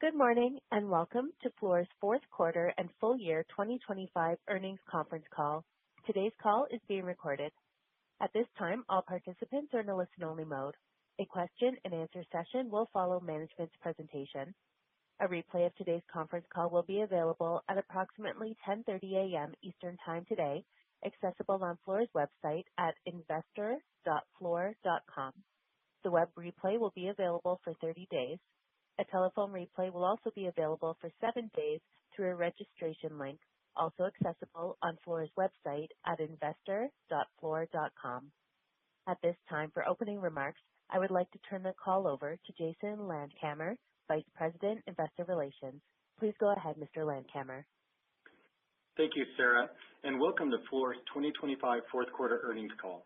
Good morning, and welcome to Fluor's fourth quarter and full year 2025 earnings conference call. Today's call is being recorded. At this time, all participants are in a listen-only mode. A question-and-answer session will follow management's presentation. A replay of today's conference call will be available at approximately 10:30 A.M. Eastern Time today, accessible on Fluor's website at investor.fluor.com. The web replay will be available for 30 days. A telephone replay will also be available for 7 days through a registration link, also accessible on Fluor's website at investor.fluor.com. At this time, for opening remarks, I would like to turn the call over to Jason Landkamer, Vice President, Investor Relations. Please go ahead, Mr. Landkamer. Thank you, Sarah, and welcome to Fluor's 2025 fourth quarter earnings call.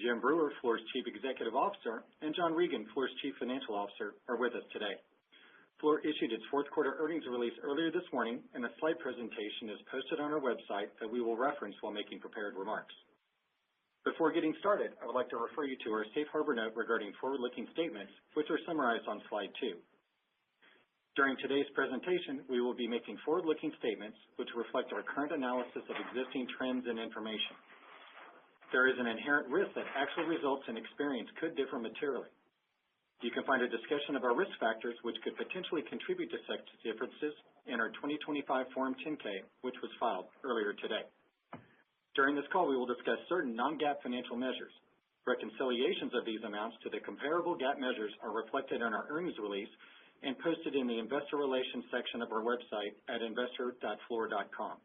Jim Brewer, Fluor's Chief Executive Officer, and John Regan, Fluor's Chief Financial Officer, are with us today. Fluor issued its fourth quarter earnings release earlier this morning, and a slide presentation is posted on our website that we will reference while making prepared remarks. Before getting started, I would like to refer you to our safe harbor note regarding forward-looking statements, which are summarized on slide 2. During today's presentation, we will be making forward-looking statements which reflect our current analysis of existing trends and information. There is an inherent risk that actual results and experience could differ materially. You can find a discussion of our risk factors which could potentially contribute to such differences in our 2025 Form 10-K, which was filed earlier today. During this call, we will discuss certain non-GAAP financial measures. Reconciliations of these amounts to the comparable GAAP measures are reflected in our earnings release and posted in the Investor Relations section of our website at investor.fluor.com.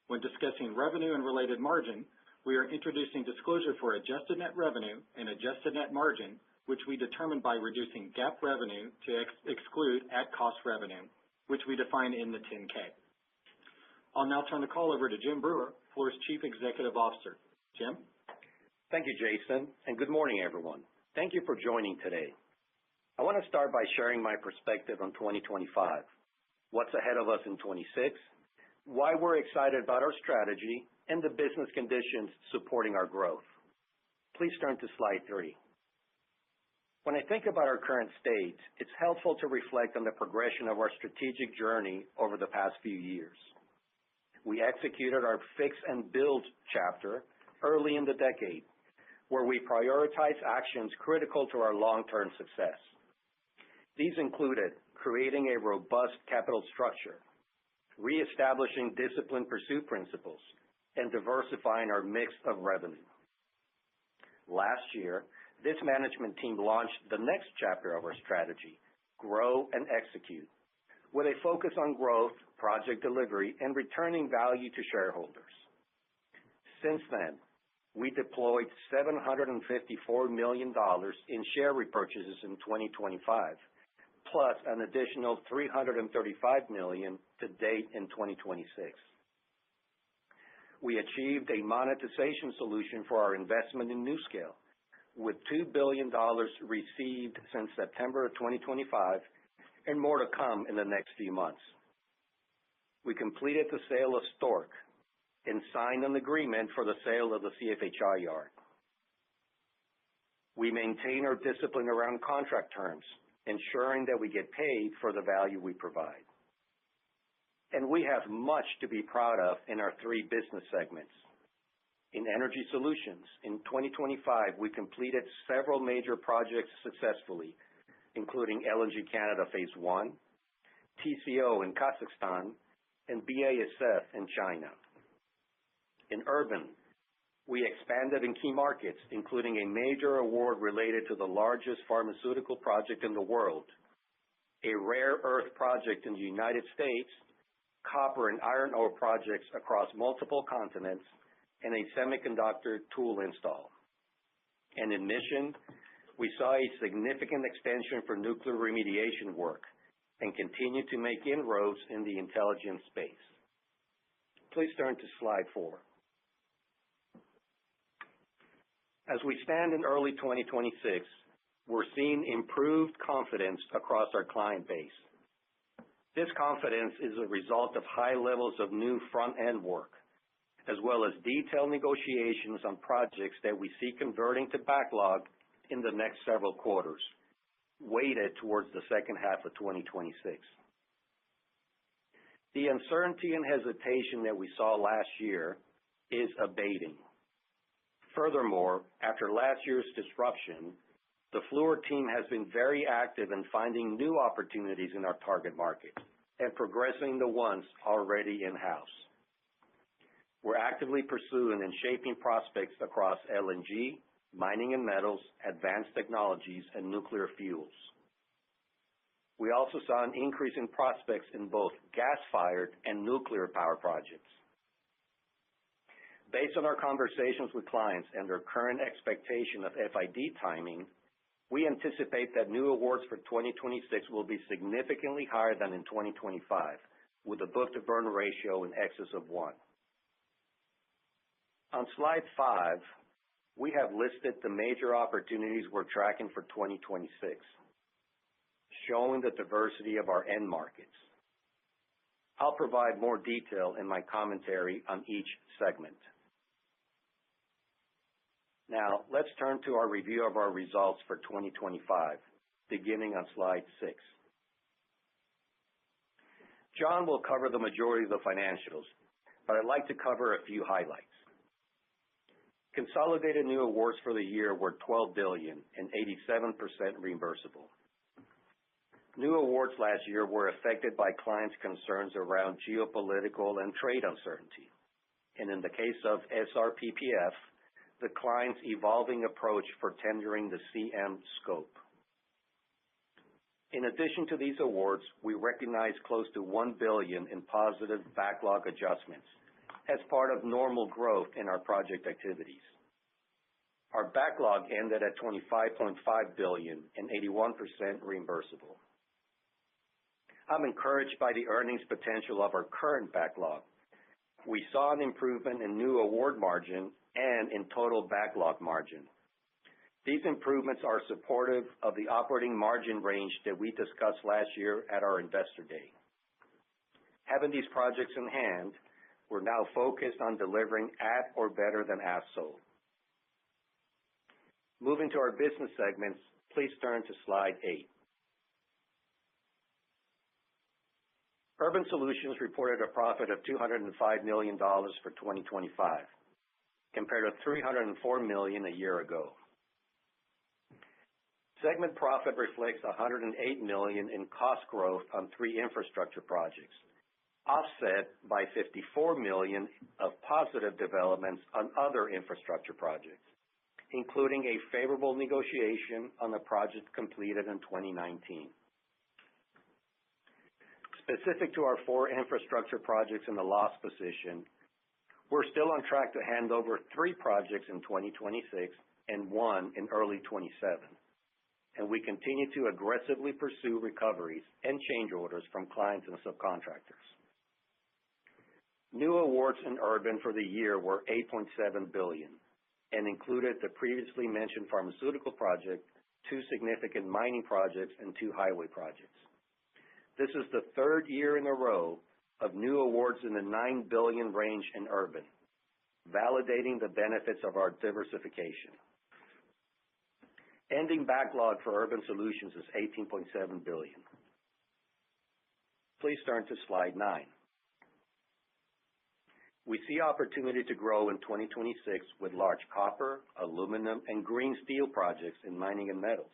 When discussing revenue and related margin, we are introducing disclosure for adjusted net revenue and adjusted net margin, which we determine by reducing GAAP revenue to exclude at-cost revenue, which we define in the 10-K. I'll now turn the call over to Jim Brewer, Fluor's Chief Executive Officer. Jim? Thank you, Jason, and good morning, everyone. Thank you for joining today. I want to start by sharing my perspective on 2025, what's ahead of us in 26, why we're excited about our strategy, and the business conditions supporting our growth. Please turn to slide 3. When I think about our current state, it's helpful to reflect on the progression of our strategic journey over the past few years. We executed our fix and build chapter early in the decade, where we prioritized actions critical to our long-term success. These included creating a robust capital structure, reestablishing disciplined pursuit principles, and diversifying our mix of revenue. Last year, this management team launched the next chapter of our strategy, Grow and Execute, with a focus on growth, project delivery, and returning value to shareholders. Since then, we deployed $754 million in share repurchases in 2025, plus an additional $335 million to date in 2026. We achieved a monetization solution for our investment in NuScale, with $2 billion received since September of 2025 and more to come in the next few months. We completed the sale of Stork and signed an agreement for the sale of the CFHI yard. We maintain our discipline around contract terms, ensuring that we get paid for the value we provide. And we have much to be proud of in our 3 business segments. In Energy Solutions, in 2025, we completed several major projects successfully, including LNG Canada Phase 1, TCO in Kazakhstan, and BASF in China. In Urban, we expanded in key markets, including a major award related to the largest pharmaceutical project in the world, a rare earth project in the United States, copper and iron ore projects across multiple continents, and a semiconductor tool install. And in Mission, we saw a significant extension for nuclear remediation work and continue to make inroads in the intelligence space. Please turn to slide 4. As we stand in early 2026, we're seeing improved confidence across our client base. This confidence is a result of high levels of new front-end work, as well as detailed negotiations on projects that we see converting to backlog in the next several quarters, weighted towards the second half of 2026. The uncertainty and hesitation that we saw last year is abating. Furthermore, after last year's disruption, the Fluor team has been very active in finding new opportunities in our target market and progressing the ones already in-house. We're actively pursuing and shaping prospects across LNG, mining and metals, advanced technologies, and nuclear fuels. We also saw an increase in prospects in both gas-fired and nuclear power projects. Based on our conversations with clients and their current expectation of FID timing, we anticipate that new awards for 2026 will be significantly higher than in 2025, with a book-to-burn ratio in excess of 1. On slide 5, we have listed the major opportunities we're tracking for 2026, showing the diversity of our end markets. I'll provide more detail in my commentary on each segment. Now, let's turn to our review of our results for 2025, beginning on slide 6. John will cover the majority of the financials, but I'd like to cover a few highlights. Consolidated new awards for the year were $12 billion and 87% reimbursable. New awards last year were affected by clients' concerns around geopolitical and trade uncertainty, and in the case of SRPPF, the client's evolving approach for tendering the CM scope. In addition to these awards, we recognized close to $1 billion in positive backlog adjustments as part of normal growth in our project activities. Our backlog ended at $25.5 billion and 81% reimbursable. I'm encouraged by the earnings potential of our current backlog. We saw an improvement in new award margin and in total backlog margin. These improvements are supportive of the operating margin range that we discussed last year at our Investor Day. Having these projects in hand, we're now focused on delivering at or better than as sold. Moving to our business segments, please turn to slide 8. Urban Solutions reported a profit of $205 million for 2025, compared to $304 million a year ago. Segment profit reflects $108 million in cost growth on 3 infrastructure projects, offset by $54 million of positive developments on other infrastructure projects, including a favorable negotiation on a project completed in 2019. Specific to our 4 infrastructure projects in the loss position, we're still on track to hand over 3 projects in 2026 and 1 in early 27, and we continue to aggressively pursue recoveries and change orders from clients and subcontractors. New awards in Urban for the year were $8.7 billion and included the previously mentioned pharmaceutical project, 2 significant mining projects, and 2 highway projects. This is the 3rd year in a row of new awards in the $9 billion range in Urban, validating the benefits of our diversification. Ending backlog for Urban Solutions is $18.7 billion. Please turn to slide 9. We see opportunity to grow in 2026 with large copper, aluminum, and green steel projects in mining and metals,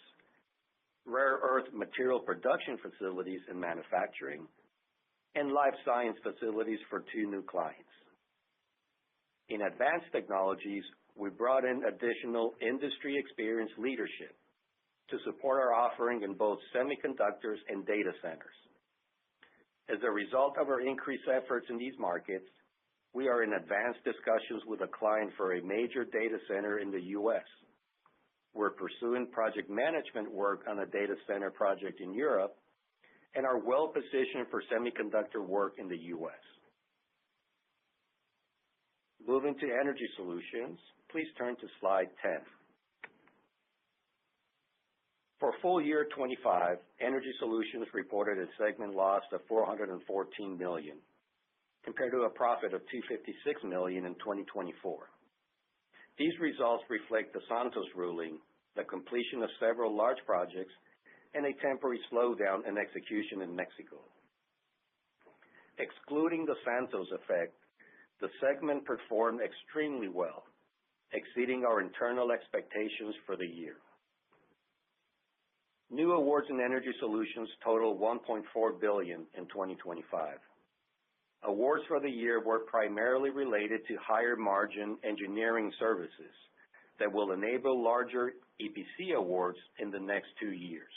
rare earth material production facilities in manufacturing, and life science facilities for 2 new clients. In advanced technologies, we brought in additional industry experience leadership to support our offering in both semiconductors and data centers. As a result of our increased efforts in these markets, we are in advanced discussions with a client for a major data center in the U.S. We're pursuing project management work on a data center project in Europe and are well positioned for semiconductor work in the U.S. Moving to Energy Solutions, please turn to slide 10. For full year 25, Energy Solutions reported a segment loss of $414 million, compared to a profit of $256 million in 2024. These results reflect the Santos ruling, the completion of several large projects, and a temporary slowdown in execution in Mexico. Excluding the Santos effect, the segment performed extremely well, exceeding our internal expectations for the year. New awards in Energy Solutions totaled $1.4 billion in 2025. Awards for the year were primarily related to higher margin engineering services that will enable larger EPC awards in the next 2 years.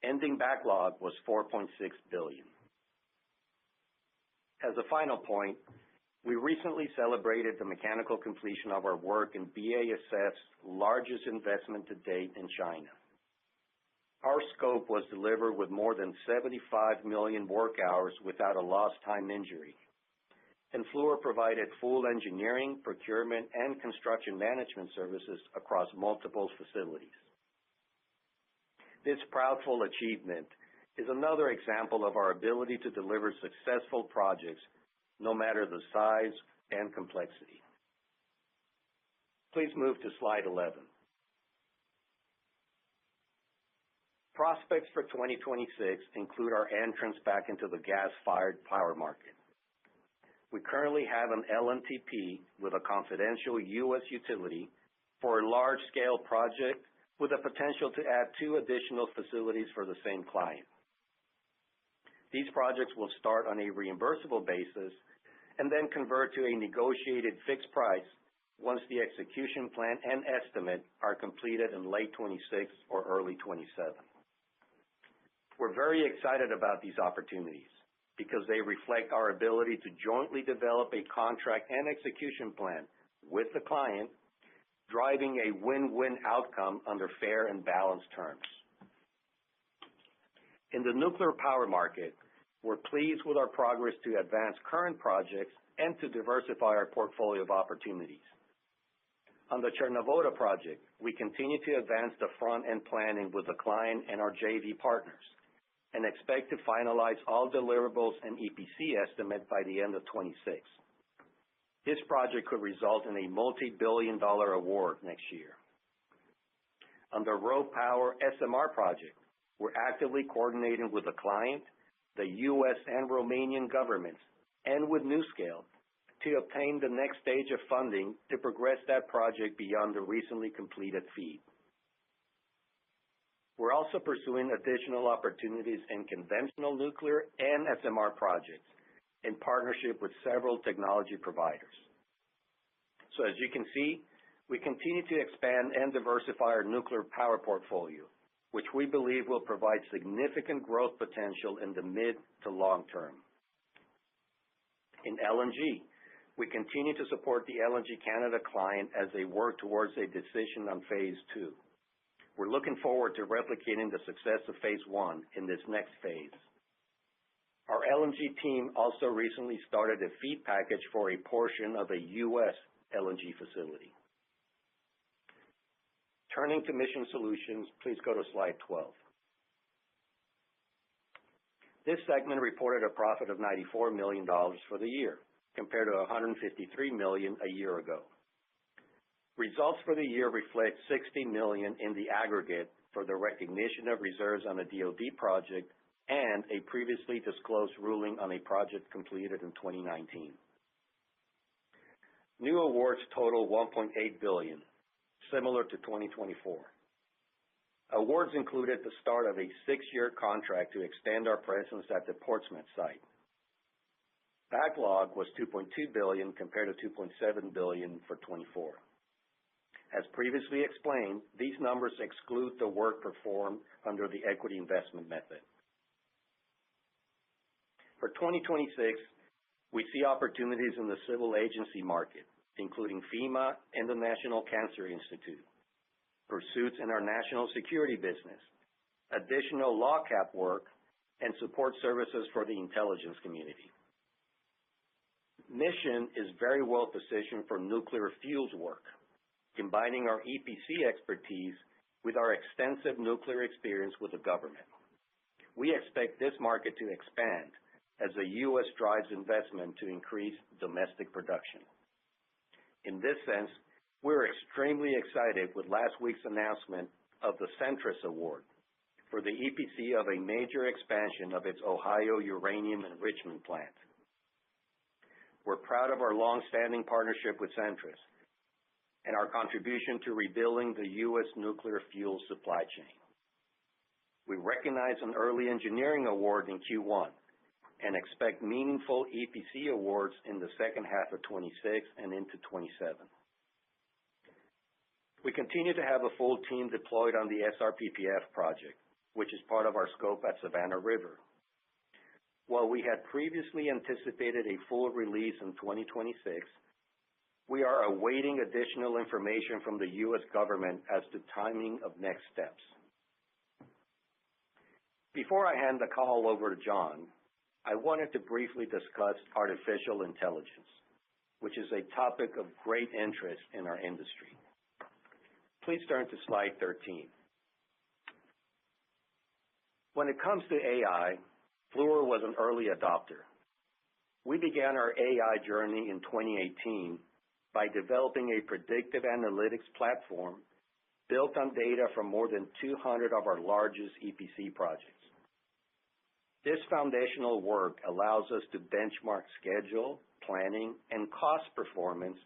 Ending backlog was $4.6 billion. As a final point, we recently celebrated the mechanical completion of our work in BASF's largest investment to date in China. Our scope was delivered with more than 75 million work hours without a lost time injury, and Fluor provided full engineering, procurement, and construction management services across multiple facilities. This proudful achievement is another example of our ability to deliver successful projects no matter the size and complexity. Please move to slide 11. Prospects for 2026 include our entrance back into the gas-fired power market. We currently have an LNTP with a confidential U.S. utility for a large-scale project with the potential to add 2 additional facilities for the same client. These projects will start on a reimbursable basis and then convert to a negotiated fixed price once the execution plan and estimate are completed in late 26 or early 27. We're very excited about these opportunities because they reflect our ability to jointly develop a contract and execution plan with the client, driving a win-win outcome under fair and balanced terms. In the nuclear power market, we're pleased with our progress to advance current projects and to diversify our portfolio of opportunities. On the Chernobyl project, we continue to advance the front-end planning with the client and our JV partners, and expect to finalize all deliverables and EPC estimate by the end of 26. This project could result in a multi-billion-dollar award next year. On the RoPower SMR project, we're actively coordinating with the client, the U.S. and Romanian governments, and with NuScale to obtain the next stage of funding to progress that project beyond the recently completed FEED. We're also pursuing additional opportunities in conventional nuclear and SMR projects in partnership with several technology providers. So as you can see, we continue to expand and diversify our nuclear power portfolio, which we believe will provide significant growth potential in the mid to long term. In LNG, we continue to support the LNG Canada client as they work towards a decision on phase 2. We're looking forward to replicating the success of phase 1 in this next phase. Our LNG team also recently started a FEED package for a portion of a U.S. LNG facility. Turning to Mission Solutions, please go to slide 12. This segment reported a profit of $94 million for the year, compared to $153 million a year ago. Results for the year reflect $60 million in the aggregate for the recognition of reserves on a DoD project and a previously disclosed ruling on a project completed in 2019. New awards total $1.8 billion, similar to 2024. Awards included the start of a 6-year contract to extend our presence at the Portsmouth site. Backlog was $2.2 billion compared to $2.7 billion for 24. As previously explained, these numbers exclude the work performed under the equity investment method. For 2026, we see opportunities in the civil agency market, including FEMA and the National Cancer Institute, pursuits in our national security business, additional LOGCAP work, and support services for the intelligence community. Mission is very well positioned for nuclear fuels work, combining our EPC expertise with our extensive nuclear experience with the government. We expect this market to expand as the U.S. drives investment to increase domestic production. In this sense, we're extremely excited with last week's announcement of the Centrus Award for the EPC of a major expansion of its Ohio uranium enrichment plant. We're proud of our long-standing partnership with Centrus and our contribution to rebuilding the U.S. nuclear fuel supply chain. We recognize an early engineering award in Q1 and expect meaningful EPC awards in the second half of 26 and into 27. We continue to have a full team deployed on the SRPPF project, which is part of our scope at Savannah River. While we had previously anticipated a full release in 2026, we are awaiting additional information from the U.S. government as to timing of next steps. Before I hand the call over to John, I wanted to briefly discuss artificial intelligence, which is a topic of great interest in our industry. Please turn to slide 13. When it comes to AI, Fluor was an early adopter. We began our AI journey in 2018 by developing a predictive analytics platform built on data from more than 200 of our largest EPC projects. This foundational work allows us to benchmark schedule, planning, and cost performance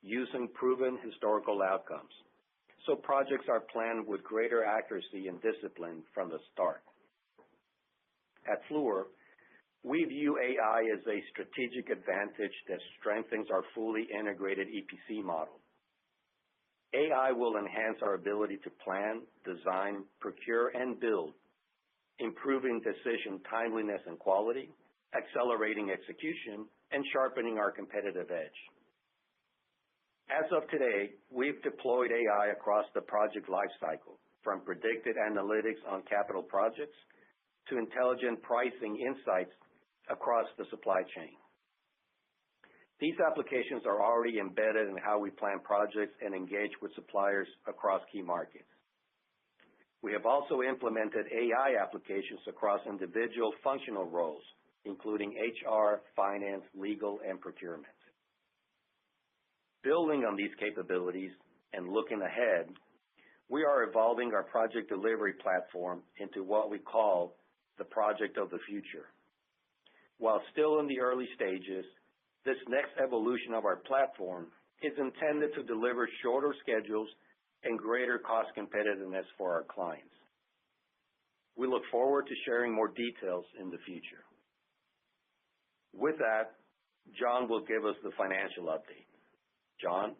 using proven historical outcomes, so projects are planned with greater accuracy and discipline from the start. At Fluor, we view AI as a strategic advantage that strengthens our fully integrated EPC model. AI will enhance our ability to plan, design, procure, and build, improving decision timeliness and quality, accelerating execution, and sharpening our competitive edge. As of today, we've deployed AI across the project lifecycle, from predicted analytics on capital projects to intelligent pricing insights across the supply chain. These applications are already embedded in how we plan projects and engage with suppliers across key markets. We have also implemented AI applications across individual functional roles, including HR, finance, legal, and procurement. Building on these capabilities and looking ahead, we are evolving our project delivery platform into what we call the project of the future. While still in the early stages, this next evolution of our platform is intended to deliver shorter schedules and greater cost competitiveness for our clients. We look forward to sharing more details in the future. With that, John will give us the financial update. John?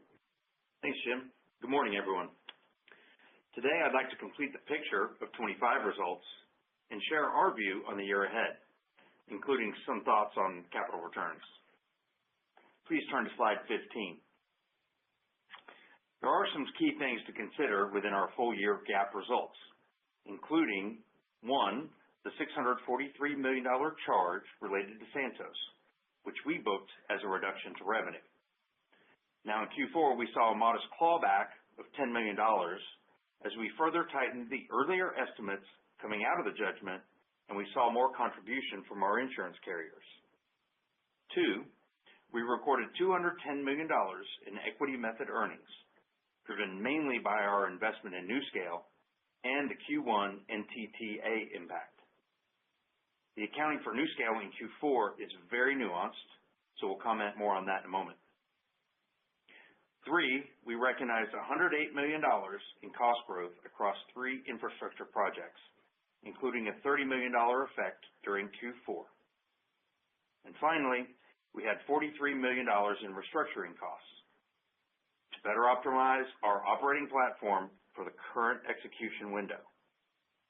Thanks, Jim. Good morning, everyone. Today, I'd like to complete the picture of 25 results and share our view on the year ahead, including some thoughts on capital returns. Please turn to slide 15. There are some key things to consider within our full-year GAAP results, including, 1, the $643 million charge related to Santos, which we booked as a reduction to revenue. Now, in Q4, we saw a modest clawback of $10 million as we further tightened the earlier estimates coming out of the judgment, and we saw more contribution from our insurance carriers. 2, we recorded $210 million in equity method earnings, driven mainly by our investment in NuScale and the Q1 NTTA impact. The accounting for NuScale in Q4 is very nuanced, so we'll comment more on that in a moment. 3, we recognized $108 million in cost growth across 3 infrastructure projects, including a $30 million effect during Q4. And finally, we had $43 million in restructuring costs. To better optimize our operating platform for the current execution window,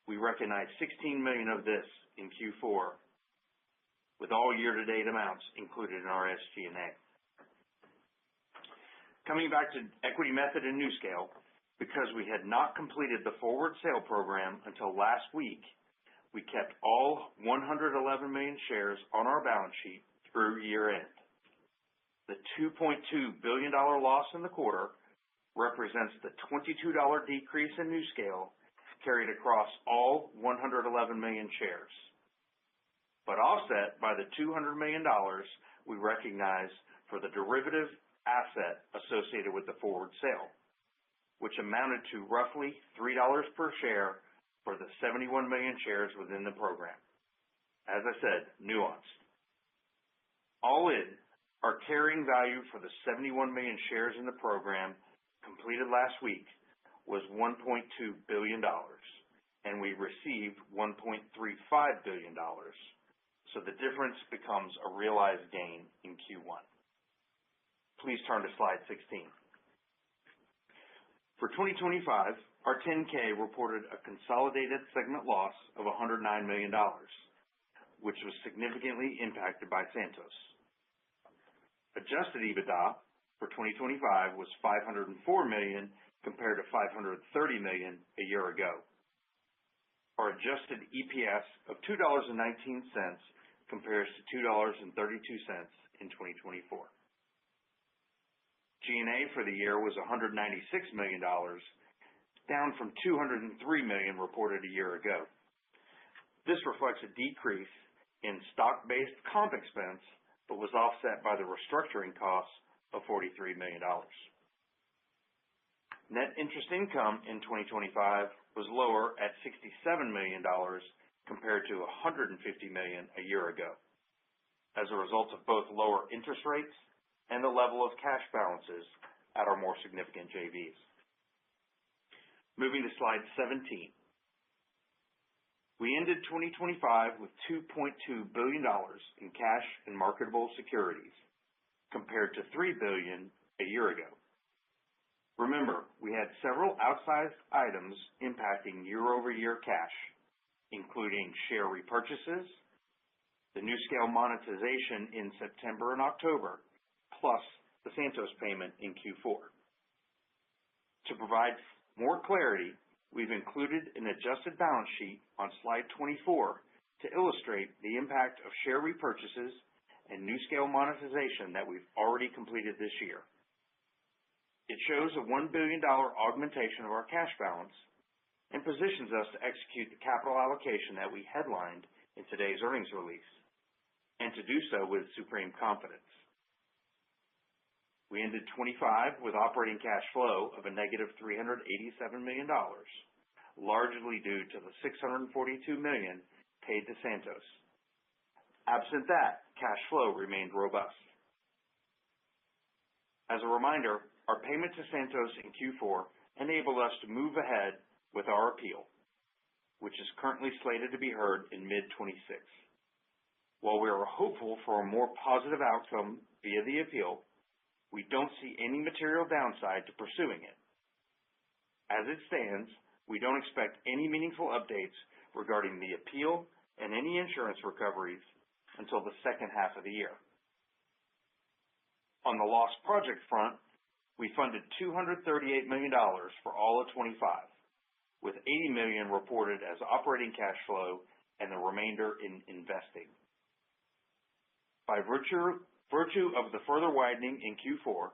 we recognized $16 million of this in Q4, with all year-to-date amounts included in our SG&A. Coming back to equity method and NuScale, because we had not completed the forward sale program until last week, we kept all 111 million shares on our balance sheet through year-end. The $2.2 billion loss in the quarter represents the $22 decrease in NuScale carried across all 111 million shares, but offset by the $200 million we recognize for the derivative asset associated with the forward sale, which amounted to roughly $3 per share for the 71 million shares within the program. As I said, nuanced. All in, our carrying value for the 71 million shares in the program completed last week was $1.2 billion, and we received $1.35 billion, so the difference becomes a realized gain in Q1. Please turn to slide 16. For 2025, our 10-K reported a consolidated segment loss of $109 million, which was significantly impacted by Santos. Adjusted EBITDA for 2025 was $504 million compared to $530 million a year ago. Our adjusted EPS of $2.19 compares to $2.32 in 2024. G&A for the year was $196 million, down from $203 million reported a year ago. This reflects a decrease in stock-based comp expense, but was offset by the restructuring costs of $43 million. Net interest income in 2025 was lower at $67 million compared to $150 million a year ago, as a result of both lower interest rates and the level of cash balances at our more significant JVs. Moving to slide 17. We ended 2025 with $2.2 billion in cash and marketable securities, compared to $3 billion a year ago. Remember, we had several outsized items impacting year-over-year cash, including share repurchases, the NuScale monetization in September and October, plus the Santos payment in Q4. To provide more clarity, we've included an adjusted balance sheet on slide 24 to illustrate the impact of share repurchases and NuScale monetization that we've already completed this year. It shows a $1 billion augmentation of our cash balance and positions us to execute the capital allocation that we headlined in today's earnings release, and to do so with supreme confidence. We ended 25 with operating cash flow of a negative $387 million, largely due to the $642 million paid to Santos. Absent that, cash flow remained robust. As a reminder, our payment to Santos in Q4 enabled us to move ahead with our appeal, which is currently slated to be heard in mid-26. While we are hopeful for a more positive outcome via the appeal, we don't see any material downside to pursuing it. As it stands, we don't expect any meaningful updates regarding the appeal and any insurance recoveries until the second half of the year. On the lost project front, we funded $238 million for all of 25, with $80 million reported as operating cash flow and the remainder in investing. By virtue of the further widening in Q4,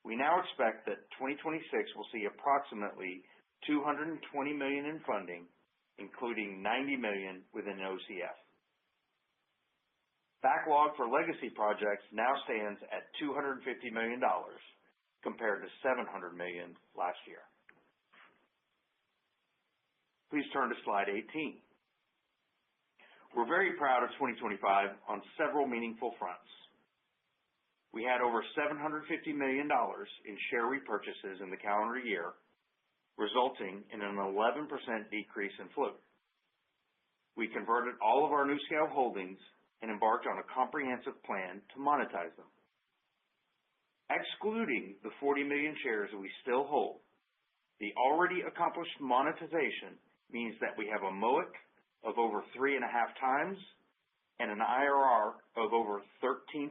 we now expect that 2026 will see approximately $220 million in funding, including $90 million within OCF. Backlog for legacy projects now stands at $250 million, compared to $700 million last year. Please turn to slide 18. We're very proud of 2025 on several meaningful fronts. We had over $750 million in share repurchases in the calendar year, resulting in an 11% decrease in float. We converted all of our NuScale holdings and embarked on a comprehensive plan to monetize them. Excluding the 40 million shares that we still hold, the already accomplished monetization means that we have a MOIC of over 3.5 times and an IRR of over 13%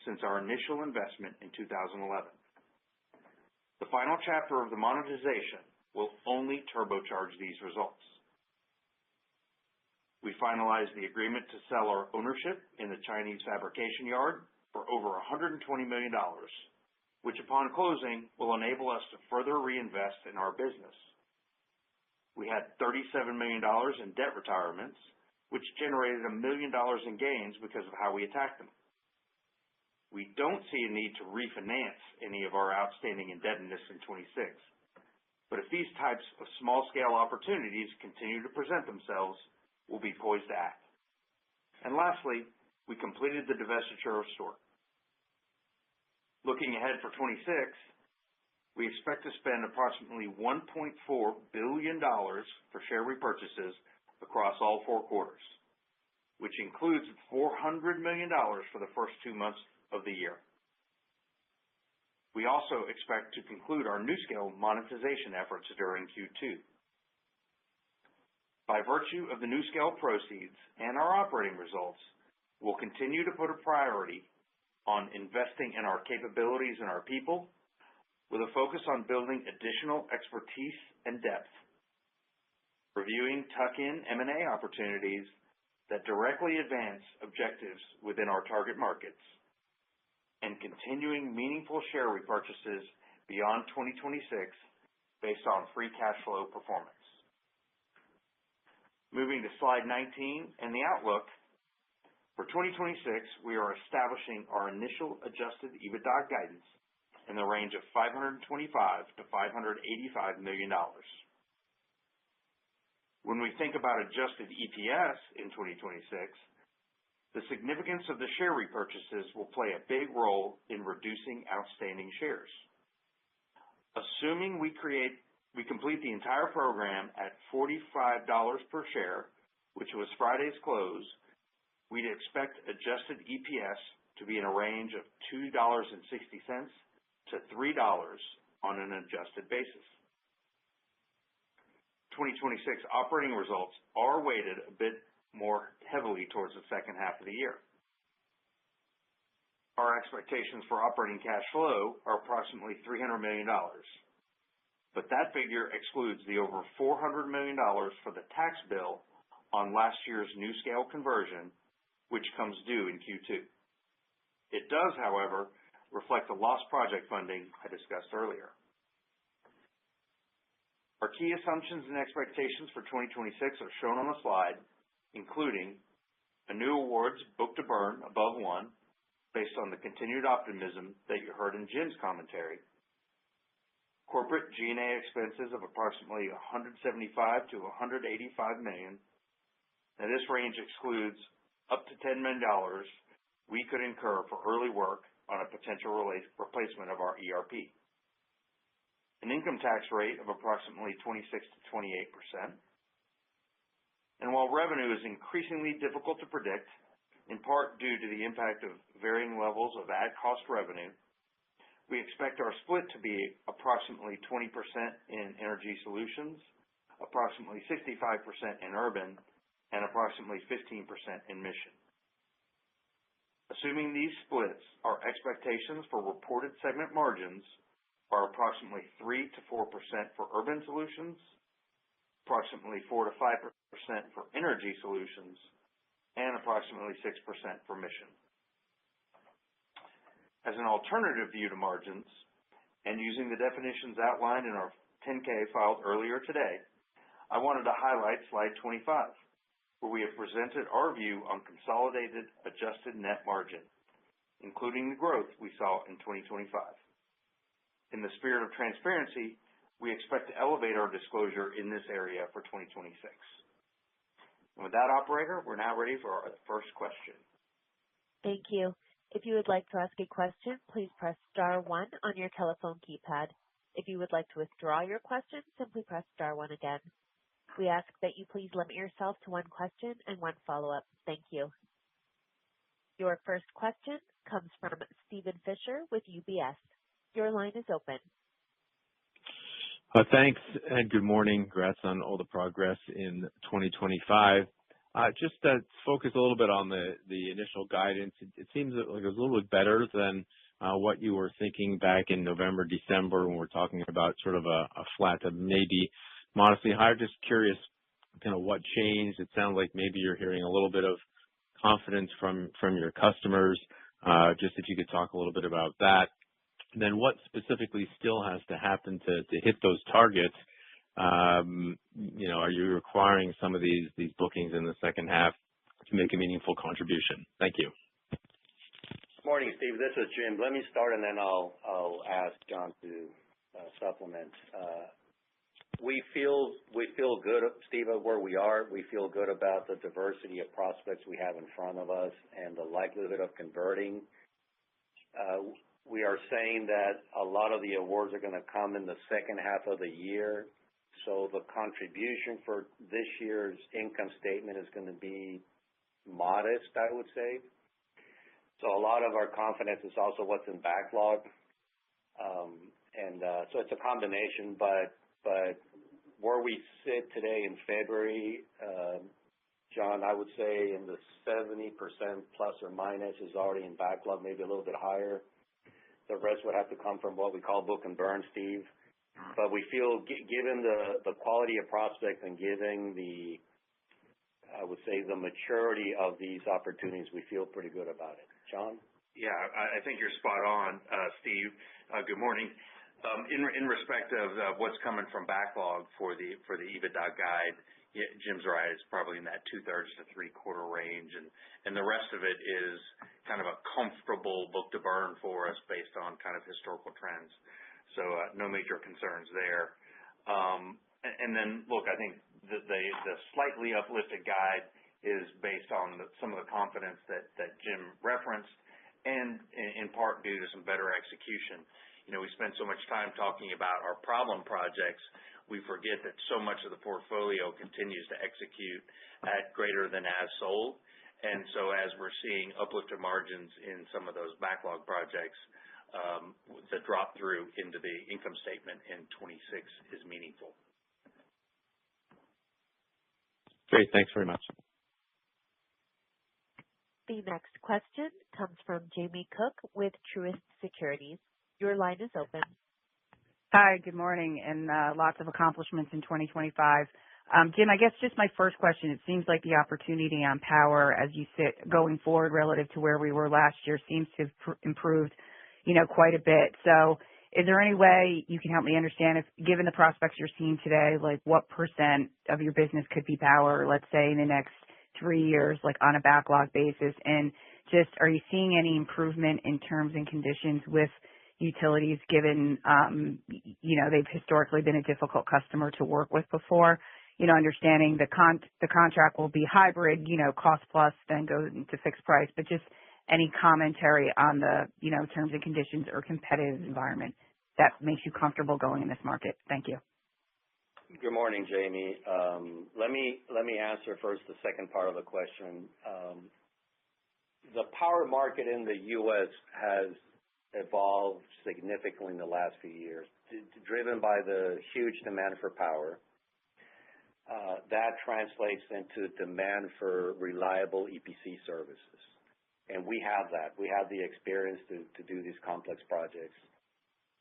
since our initial investment in 2011. The final chapter of the monetization will only turbocharge these results. We finalized the agreement to sell our ownership in the Chinese fabrication yard for over $120 million, which upon closing will enable us to further reinvest in our business. We had $37 million in debt retirements, which generated $1 million in gains because of how we attacked them. We don't see a need to refinance any of our outstanding indebtedness in 26, But if these types of small-scale opportunities continue to present themselves, we'll be poised to act. And lastly, we completed the divestiture of Fluor. Looking ahead for 26, we expect to spend approximately $1.4 billion for share repurchases across all 4 quarters, which includes $400 million for the first 2 months of the year. We also expect to conclude our NuScale monetization efforts during Q2. By virtue of the NuScale proceeds and our operating results, we'll continue to put a priority on investing in our capabilities and our people, with a focus on building additional expertise and depth, reviewing tuck-in M&A opportunities that directly advance objectives within our target markets, and continuing meaningful share repurchases beyond 2026 based on free cash flow performance. Moving to slide 19 and the outlook. For 2026, we are establishing our initial adjusted EBITDA guidance in the range of $525 to $585 million. When we think about adjusted EPS in 2026, the significance of the share repurchases will play a big role in reducing outstanding shares. Assuming we complete the entire program at $45 per share, which was Friday's close, we'd expect adjusted EPS to be in a range of $2.60 to $3 on an adjusted basis. 2026 operating results are weighted a bit more heavily towards the second half of the year. Our expectations for operating cash flow are approximately $300 million, but that figure excludes the over $400 million for the tax bill on last year's NuScale conversion, which comes due in Q2. It does, however, reflect the lost project funding I discussed earlier. Our key assumptions and expectations for 2026 are shown on the slide, including a new awards book-to-burn above 1, based on the continued optimism that you heard in Jim's commentary. Corporate G&A expenses of approximately $175 to $185 million. Now, this range excludes up to $10 million we could incur for early work on a potential replacement of our ERP. An income tax rate of approximately 26 to 28%. And while revenue is increasingly difficult to predict, in part due to the impact of varying levels of ad cost revenue, we expect our split to be approximately 20% in energy solutions, approximately 65% in urban, and approximately 15% in mission. Assuming these splits, our expectations for reported segment margins are approximately 3 to 4% for urban solutions, approximately 4 to 5% for energy solutions, and approximately 6% for mission. As an alternative view to margins, and using the definitions outlined in our 10-K filed earlier today, I wanted to highlight slide 25, where we have presented our view on consolidated adjusted net margin, including the growth we saw in 2025. In the spirit of transparency, we expect to elevate our disclosure in this area for 2026. And with that, operator, we're now ready for our first question. Thank you. If you would like to ask a question, please press star 1 on your telephone keypad. If you would like to withdraw your question, simply press star 1 again. We ask that you please limit yourself to 1 question and 1 follow-up. Thank you. Your first question comes from Steven Fisher with UBS. Your line is open. Thanks, and good morning. Congrats on all the progress in 2025. Just to focus a little bit on the initial guidance, it seems like it was a little bit better than what you were thinking back in November, December, when we're talking about sort of a flat to maybe modestly higher. Just curious kind of what changed. It sounds like maybe you're hearing a little bit of confidence from your customers. Just if you could talk a little bit about that. And then what specifically still has to happen to hit those targets? Are you requiring some of these bookings in the second half to make a meaningful contribution? Thank you. Morning, Steve. This is Jim. Let me start, and then I'll ask John to supplement. We feel good, Steve, of where we are. We feel good about the diversity of prospects we have in front of us and the likelihood of converting. We are saying that a lot of the awards are going to come in the second half of the year, so the contribution for this year's income statement is going to be modest, I would say. So a lot of our confidence is also what's in backlog. So it's a combination, but where we sit today in February, John, I would say in the 70% plus or minus is already in backlog, maybe a little bit higher. The rest would have to come from what we call book and burn, Steve. But we feel, given the quality of prospects and given I would say, the maturity of these opportunities, we feel pretty good about it. John? Yeah, I think you're spot on, Steve. Good morning. In respect of what's coming from backlog for the EBITDA guide, yeah, Jim's right. It's probably in that 2/3 to 3/4 range, and the rest of it is kind of a comfortable book to burn for us based on kind of historical trends. So no major concerns there. And then look, I think the slightly uplifted guide is based on some of the confidence that Jim referenced, and in part due to some better execution. You know, we spend so much time talking about our problem projects, we forget that so much of the portfolio continues to execute at greater than as sold. And so as we're seeing uplifted margins in some of those backlog projects, the drop through into the income statement in 26 is meaningful. Great. Thanks very much. The next question comes from Jamie Cook with Truist Securities. Your line is open. Hi, good morning, and lots of accomplishments in 2025. Jim, I guess just my first question, it seems like the opportunity on power as you sit going forward relative to where we were last year seems to have improved, quite a bit. So is there any way you can help me understand, if given the prospects you're seeing today, like what % of your business could be power, let's say in the next 3 years, like on a backlog basis? And just, are you seeing any improvement in terms and conditions with utilities, given, they've historically been a difficult customer to work with before? Understanding the contract will be hybrid, cost plus, then go into fixed price, but just any commentary on the, terms and conditions or competitive environment that makes you comfortable going in this market. Thank you. Good morning, Jamie. Let me answer first the second part of the question. The power market in the U.S. has evolved significantly in the last few years, driven by the huge demand for power. That translates into demand for reliable EPC services. And we have that. We have the experience to do these complex projects.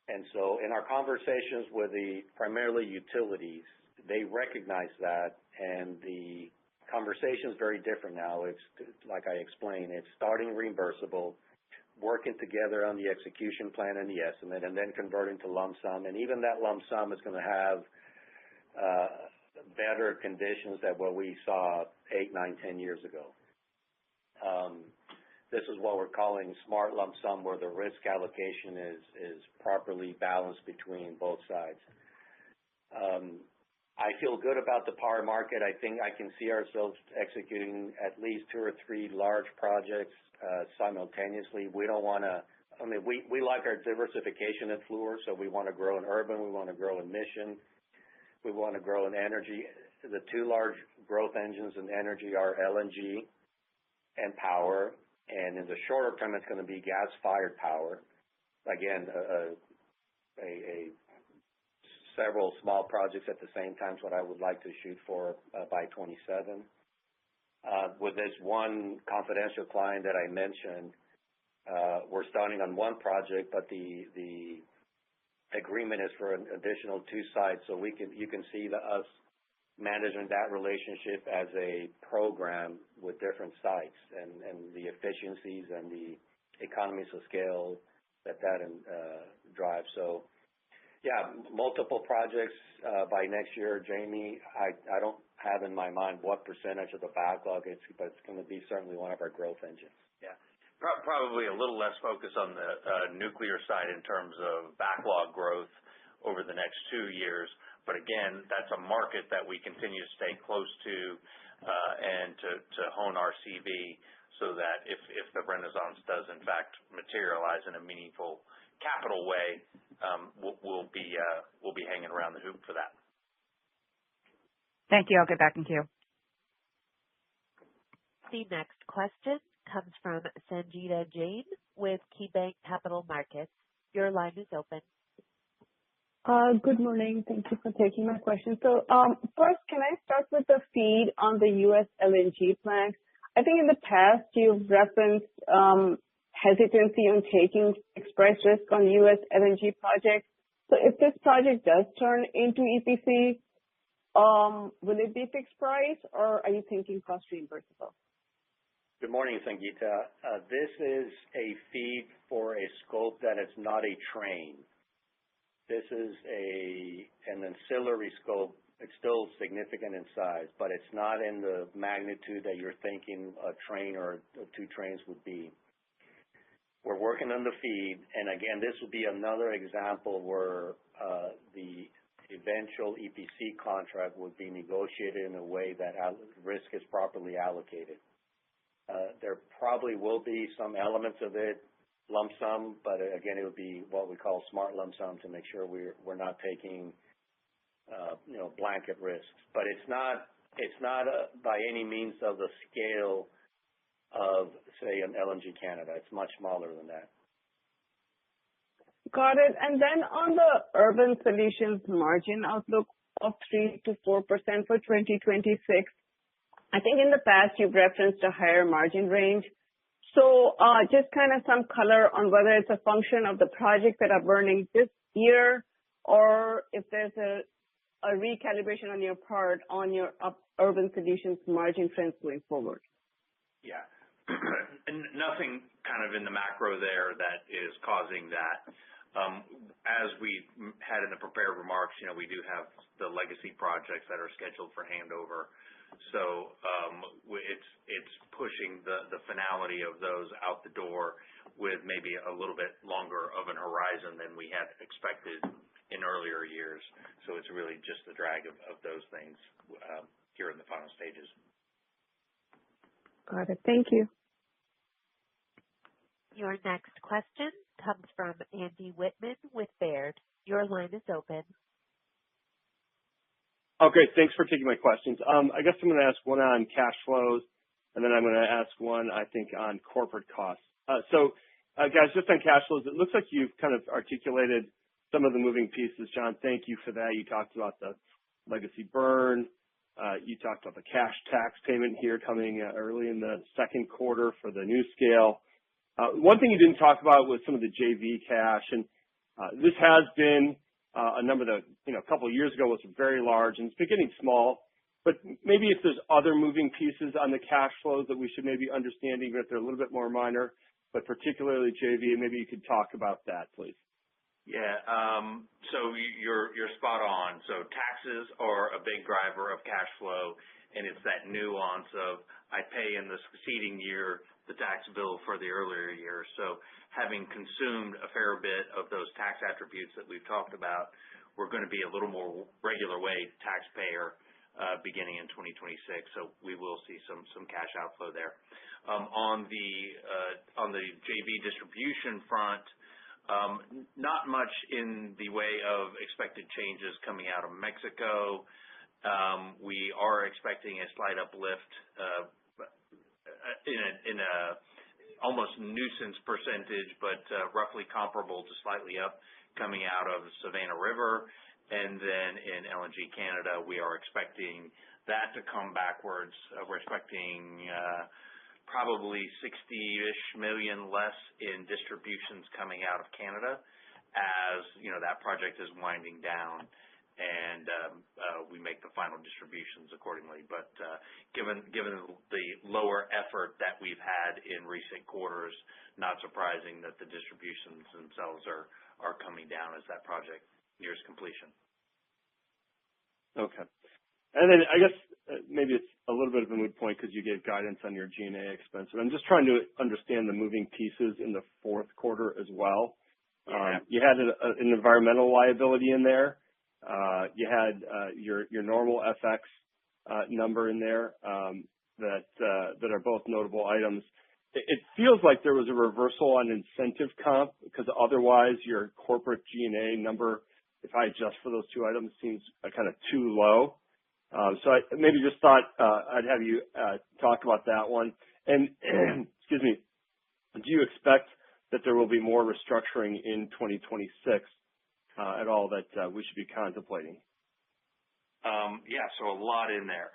And so in our conversations with primarily utilities, they recognize that, and the conversation is very different now. It's, like I explained, it's starting reimbursable, working together on the execution plan and the estimate, and then converting to lump sum. And even that lump sum is going to have better conditions than what we saw 8, 9, 10 years ago. This is what we're calling smart lump sum, where the risk allocation is properly balanced between both sides. I feel good about the power market. I think I can see ourselves executing at least 2 or 3 large projects simultaneously. We don't want to, we like our diversification at Fluor, so we want to grow in urban, we want to grow in mission, we want to grow in energy. The 2 large growth engines in energy are LNG and power, and in the shorter term, it's going to be gas-fired power. Again, several small projects at the same time is what I would like to shoot for by 27. With this one confidential client that I mentioned, we're starting on one project, but the agreement is for an additional 2 sites, so you can see us managing that relationship as a program with different sites, and the efficiencies and the economies of scale that drives. So, yeah, multiple projects by next year, Jamie. I don't have in my mind what percentage of the backlog it's, but it's going to be certainly one of our growth engines. Yeah, probably a little less focus on the nuclear side in terms of backlog growth over the next 2 years, But again, that's a market that we continue to stay close to and to hone our CV so that if the renaissance does in fact materialize in a meaningful capital way, we'll be hanging around the hoop for that. Thank you. I'll get back in queue. The next question comes from Sanjita Jain with KeyBanc Capital Markets. Your line is open. Good morning. Thank you for taking my question. So first, can I start with the feed on the U.S. LNG plant? I think in the past you've referenced hesitancy on taking express risk on U.S. LNG projects. So if this project does turn into EPC, will it be fixed price or are you thinking cost reimbursable? Good morning, Sangeeta. This is a feed for a scope that is not a train. This is an ancillary scope. It's still significant in size, but it's not in the magnitude that you're thinking a train or 2 trains would be. We're working on the feed, and again, this would be another example where the eventual EPC contract would be negotiated in a way that risk is properly allocated. There probably will be some elements of it lump sum, but again, it would be what we call smart lump sum to make sure we're not taking blanket risks. But it's not by any means of the scale of, say, an LNG Canada. It's much smaller than that. Got it. And then on the Urban Solutions margin outlook of 3 to 4% for 2026, I think in the past you've referenced a higher margin range. So just kind of some color on whether it's a function of the projects that are burning this year or if there's a recalibration on your part on your Urban Solutions margin trends going forward. Yeah. And nothing kind of in the macro there that is causing that. As we had in the prepared remarks, we do have the legacy projects that are scheduled for handover. So it's pushing the finality of those out the door with maybe a little bit longer of an horizon than we had expected in earlier years. So it's really just the drag of those things here in the final stages. Got it. Thank you. Your next question comes from Andy Whitman with Baird. Your line is open. Oh, great. Thanks for taking my questions. I guess I'm going to ask one on cash flows, and then I'm going to ask one, I think, on corporate costs. Guys, just on cash flows, it looks like you've kind of articulated some of the moving pieces. John, thank you for that. You talked about the legacy burn. You talked about the cash tax payment here coming early in the second quarter for the new scale. One thing you didn't talk about was some of the JV cash, and this has been a number that, a couple of years ago was very large, and it's been getting small. But maybe if there's other moving pieces on the cash flows that we should maybe understand, even if they're a little bit more minor, but particularly JV, maybe you could talk about that, please. Yeah. So you're spot on. So taxes are a big driver of cash flow, and it's that nuance of I pay in the succeeding year the tax bill for the earlier year. So having consumed a fair bit of those tax attributes that we've talked about, we're going to be a little more regular way taxpayer beginning in 2026. So we will see some cash outflow there. On the JV distribution front, not much in the way of expected changes coming out of Mexico. We are expecting a slight uplift in a almost nuisance percentage, but roughly comparable to slightly up coming out of Savannah River. And then in LNG Canada, we are expecting that to come backwards. We're expecting probably $60-ish million less in distributions coming out of Canada as that project is winding down and we make the final distributions accordingly. But given the lower effort that we've had in recent quarters, not surprising that the distributions themselves are coming down as that project nears completion. Okay. And then I guess maybe it's a little bit of a moot point because you gave guidance on your G&A expense. But I'm just trying to understand the moving pieces in the fourth quarter as well. Yeah. You had an environmental liability in there. You had your normal FX number in there that are both notable items. It feels like there was a reversal on incentive comp because otherwise your corporate G&A number, if I adjust for those two items, seems kind of too low. So I maybe just thought I'd have you talk about that one. And excuse me, do you expect that there will be more restructuring in 2026 at all that we should be contemplating? Yeah, so a lot in there.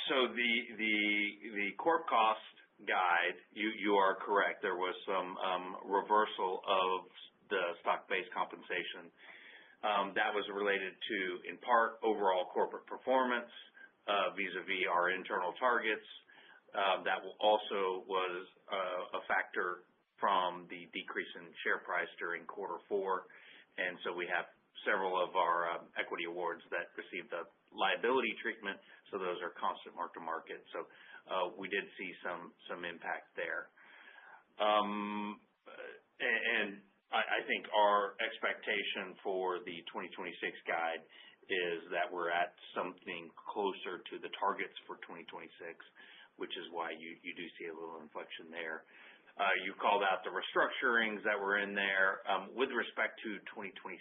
So the corp cost guide, you are correct. There was some reversal of the stock-based compensation. That was related to, in part, overall corporate performance vis-a-vis our internal targets. That also was a factor from the decrease in share price during quarter four. And so we have several of our equity awards that received the liability treatment, so those are constant mark to market. So we did see some impact there. And I think our expectation for the 2026 guide is that we're at something closer to the targets for 2026, which is why you do see a little inflection there. You called out the restructurings that were in there. With respect to 2026,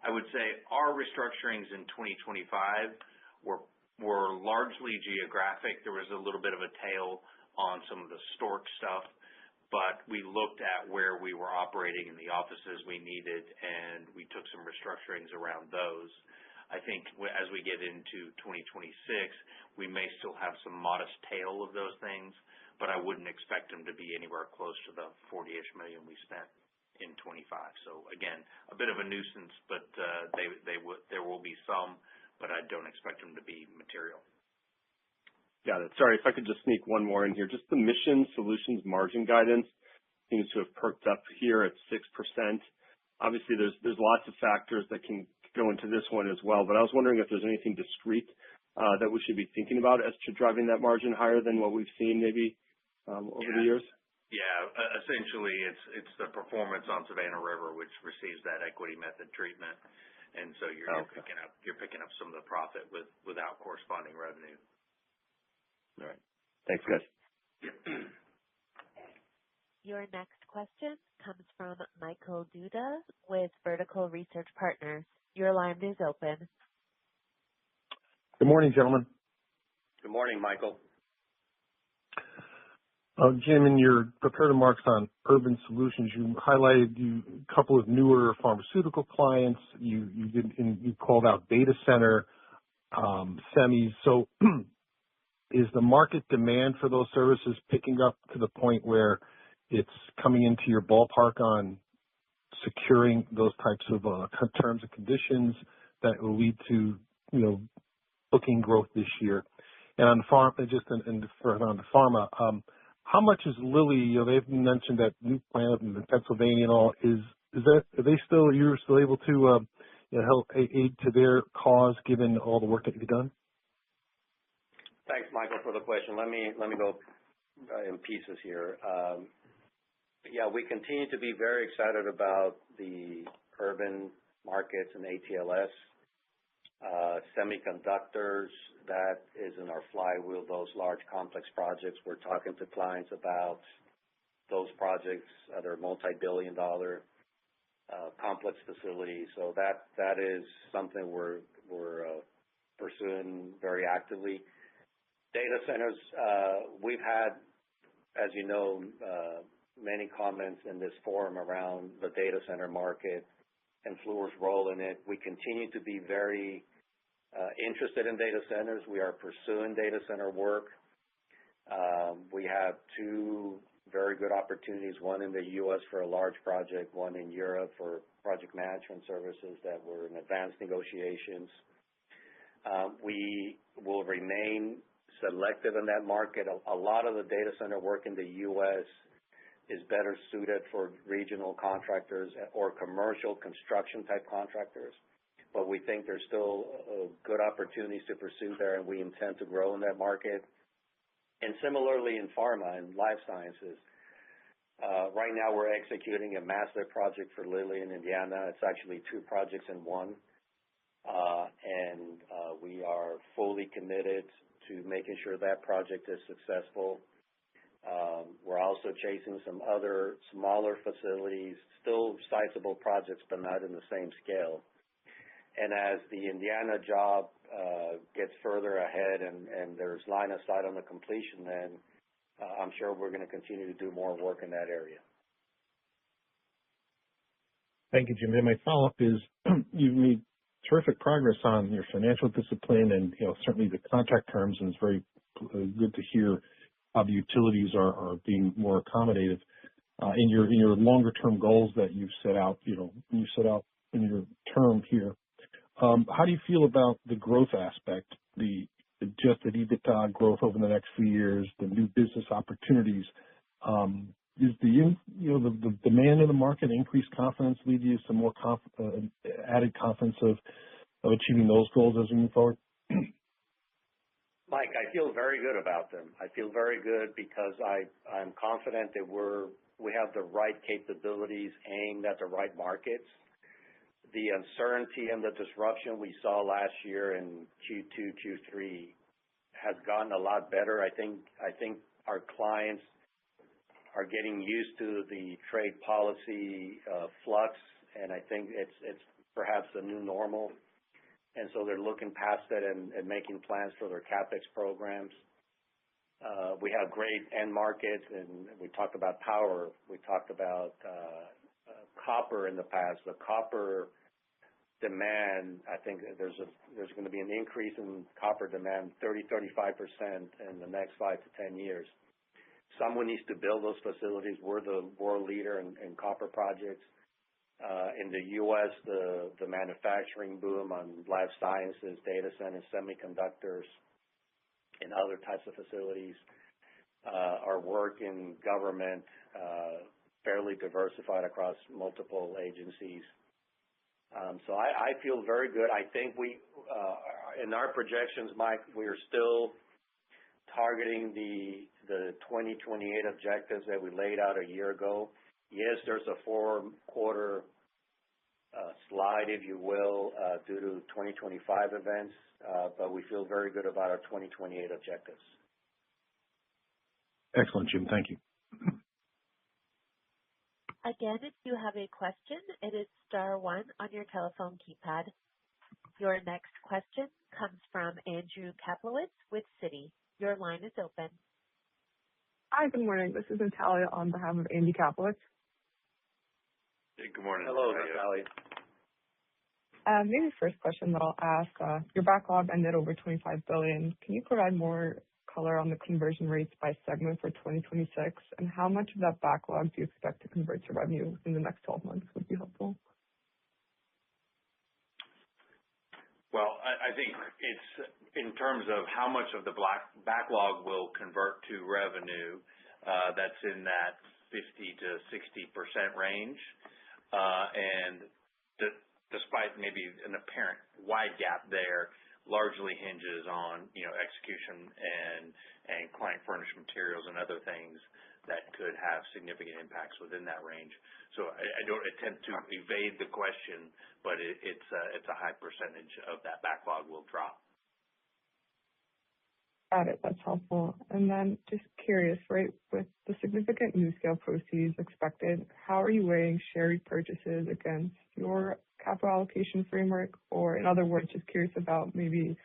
I would say our restructurings in 2025 were largely geographic. There was a little bit of a tail on some of the Stork stuff, but we looked at where we were operating in the offices we needed, and we took some restructurings around those. I think as we get into 2026, we may still have some modest tail of those things, but I wouldn't expect them to be anywhere close to the $40-ish million we spent in 25. So again, a bit of a nuisance, but there will be some, but I don't expect them to be material. Got it. Sorry, if I could just sneak one more in here. Just the Mission Solutions margin guidance seems to have perked up here at 6%. Obviously, there's lots of factors that can go into this one as well, but I was wondering if there's anything discrete that we should be thinking about as to driving that margin higher than what we've seen maybe over the years? Yeah, essentially it's the performance on Savannah River, which receives that equity method treatment, and so you're picking up some of the profit without corresponding revenue. All right. Thanks, guys. Your next question comes from Michael Duda with Vertical Research Partners. Your line is open. Good morning, gentlemen. Good morning, Michael. Jim, in your prepared remarks on Urban Solutions, you highlighted a couple of newer pharmaceutical clients. You called out data center, semis. So is the market demand for those services picking up to the point where it's coming into your ballpark on securing those types of terms and conditions that will lead to, booking growth this year? And on pharma, on the pharma, how much is Lilly? They've mentioned that new plant in Pennsylvania and all. You're still able to help aid to their cause given all the work that you've done? Thanks, Michael, for the question. Let me go in pieces here. Yeah, we continue to be very excited about the urban markets and ATLS. Semiconductors, that is in our flywheel, those large complex projects. We're talking to clients about those projects that are multi-billion-dollar complex facilities. So that is something we're pursuing very actively. Data centers, we've had, as you know, many comments in this forum around the data center market and Fluor's role in it. We continue to be very interested in data centers. We are pursuing data center work. We have two very good opportunities, one in the U.S. for a large project, one in Europe for project management services that were in advanced negotiations. We will remain selective in that market. A lot of the data center work in the U.S. is better suited for regional contractors or commercial construction type contractors. But we think there's still good opportunities to pursue there, and we intend to grow in that market. And similarly in pharma and life sciences, Right now, we're executing a master project for Lilly in Indiana. It's actually two projects in one. And we are fully committed to making sure that project is successful. We're also chasing some other smaller facilities, still sizable projects, but not in the same scale. And as the Indiana job gets further ahead and there's line of sight on the completion, then I'm sure we're going to continue to do more work in that area. Thank you, Jim. And my follow-up is you've made terrific progress on your financial discipline and, certainly the contract terms, and it's very good to hear how the utilities are being more accommodative. In your longer-term goals that you've set out, you set out in your term here, how do you feel about the growth aspect, the adjusted EBITDA growth over the next few years, the new business opportunities? Is the demand in the market, increased confidence, lead you to some more added confidence of achieving those goals as we move forward? Mike, I feel very good about them. I feel very good because I'm confident that we have the right capabilities aimed at the right markets. The uncertainty and the disruption we saw last year in Q2, Q3 has gotten a lot better. I think our clients are getting used to the trade policy flux, and I think it's perhaps the new normal. And so they're looking past it and making plans for their CapEx programs. We have great end markets, and we talked about power. We talked about copper in the past. The copper demand, I think there's going to be an increase in copper demand, 30-35% in the next 5 to 10 years. Someone needs to build those facilities. We're the world leader in copper projects. In the U.S., the manufacturing boom on life sciences, data centers, semiconductors, and other types of facilities. Our work in government, fairly diversified across multiple agencies. So I feel very good. I think in our projections, Mike, we are still targeting the 2028 objectives that we laid out a year ago. Yes, there's a 4-quarter slide, if you will, due to 2025 events, but we feel very good about our 2028 objectives. Excellent, Jim. Thank you. Again, if you have a question, it is star one on your telephone keypad. Your next question comes from Andrew Kaplowitz with Citi. Your line is open. Hi, good morning. This is Natalia on behalf of Andy Kaplowitz. Hey, good morning. Hello, Natalia. Maybe the first question that I'll ask, your backlog ended over $25 billion. Can you provide more color on the conversion rates by segment for 2026, and how much of that backlog do you expect to convert to revenue in the next 12 months would be helpful? Well, I think it's in terms of how much of the backlog will convert to revenue, that's in that 50 to 60% range. And despite maybe an apparent wide gap there, largely hinges on, execution and client furnished materials and other things that could have significant impacts within that range. So I don't attempt to evade the question, but it's a high percentage of that backlog will drop. Got it. That's helpful. And then just curious, right, with the significant NuScale proceeds expected, how are you weighing share repurchases against your capital allocation framework? Or in other words, just curious about maybe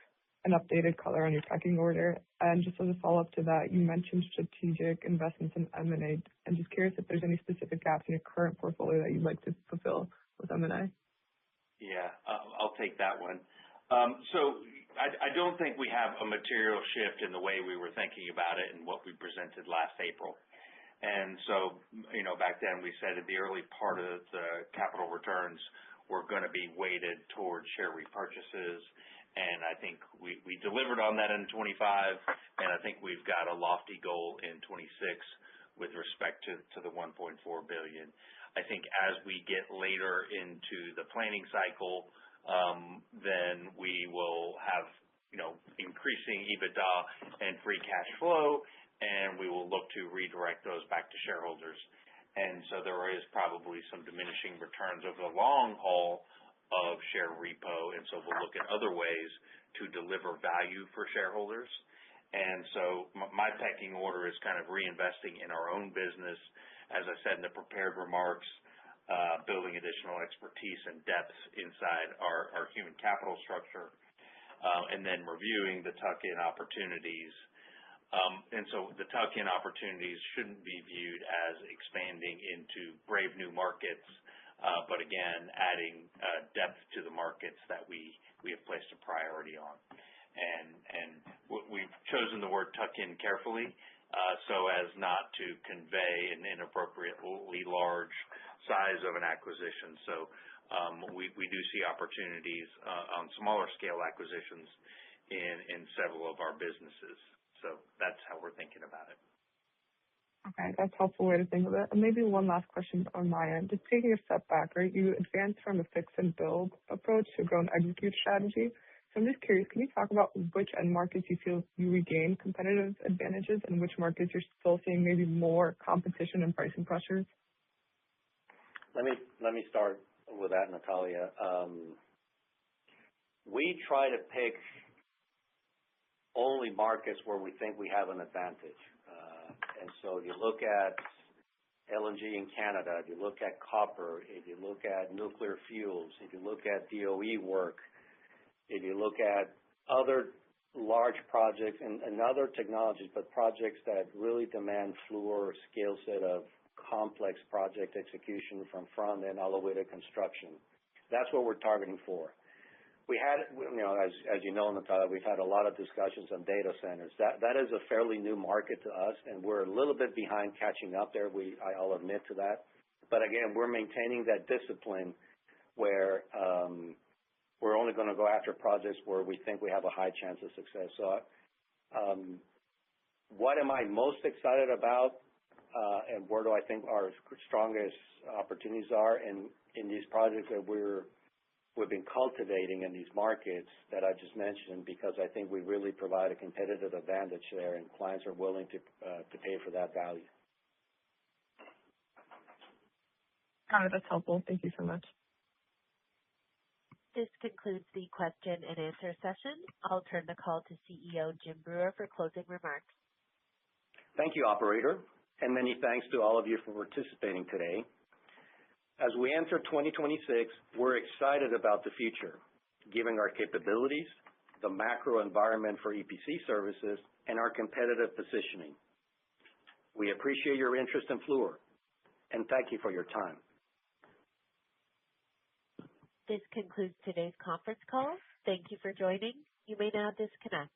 an updated color on your pecking order. And just as a follow-up to that, you mentioned strategic investments in M&A. And just curious if there's any specific gaps in your current portfolio that you'd like to fulfill with M&A. Yeah, I'll take that one. So I don't think we have a material shift in the way we were thinking about it and what we presented last April. And so, back then we said at the early part of the capital returns were going to be weighted towards share repurchases. And I think we delivered on that in 25, and I think we've got a lofty goal in 26 with respect to the $1.4 billion. I think as we get later into the planning cycle, then we will have, increasing EBITDA and free cash flow, and we will look to redirect those back to shareholders. And so there is probably some diminishing returns over the long haul of share repo, and so we'll look at other ways to deliver value for shareholders. And so my pecking order is kind of reinvesting in our own business, as I said in the prepared remarks, building additional expertise and depth inside our human capital structure, and then reviewing the tuck-in opportunities. And so the tuck-in opportunities shouldn't be viewed as expanding into brave new markets, but again, adding depth to the markets that we have placed a priority on. And we've chosen the word tuck-in carefully, so as not to convey an inappropriately large size of an acquisition. So we do see opportunities on smaller scale acquisitions in several of our businesses. So that's how we're thinking about it. Okay, that's a helpful way to think of it. And maybe one last question on my end. Just taking a step back, right? You advanced from a fix and build approach to grow and execute strategy. So I'm just curious, can you talk about which end markets you feel you regain competitive advantages and which markets you're still seeing maybe more competition and pricing pressures? Let me start with that, Natalia. We try to pick only markets where we think we have an advantage. And so if you look at LNG in Canada, if you look at copper, if you look at nuclear fuels, if you look at DOE work, if you look at other large projects and other technologies, but projects that really demand Fluor skill set of complex project execution from front end all the way to construction. That's what we're targeting for. We had, as you know, Natalia, we've had a lot of discussions on data centers. That is a fairly new market to us, and we're a little bit behind catching up there. I'll admit to that. But again, we're maintaining that discipline where we're only going to go after projects where we think we have a high chance of success. So what am I most excited about and where do I think our strongest opportunities are in these projects that we've been cultivating in these markets that I just mentioned, because I think we really provide a competitive advantage there and clients are willing to pay for that value. Got it. That's helpful. Thank you so much. This concludes the question and answer session. I'll turn the call to CEO Jim Brewer for closing remarks. Thank you, operator, and many thanks to all of you for participating today. As we enter 2026, we're excited about the future, given our capabilities, the macro environment for EPC services, and our competitive positioning. We appreciate your interest in Fluor, and thank you for your time. This concludes today's conference call. Thank you for joining. You may now disconnect.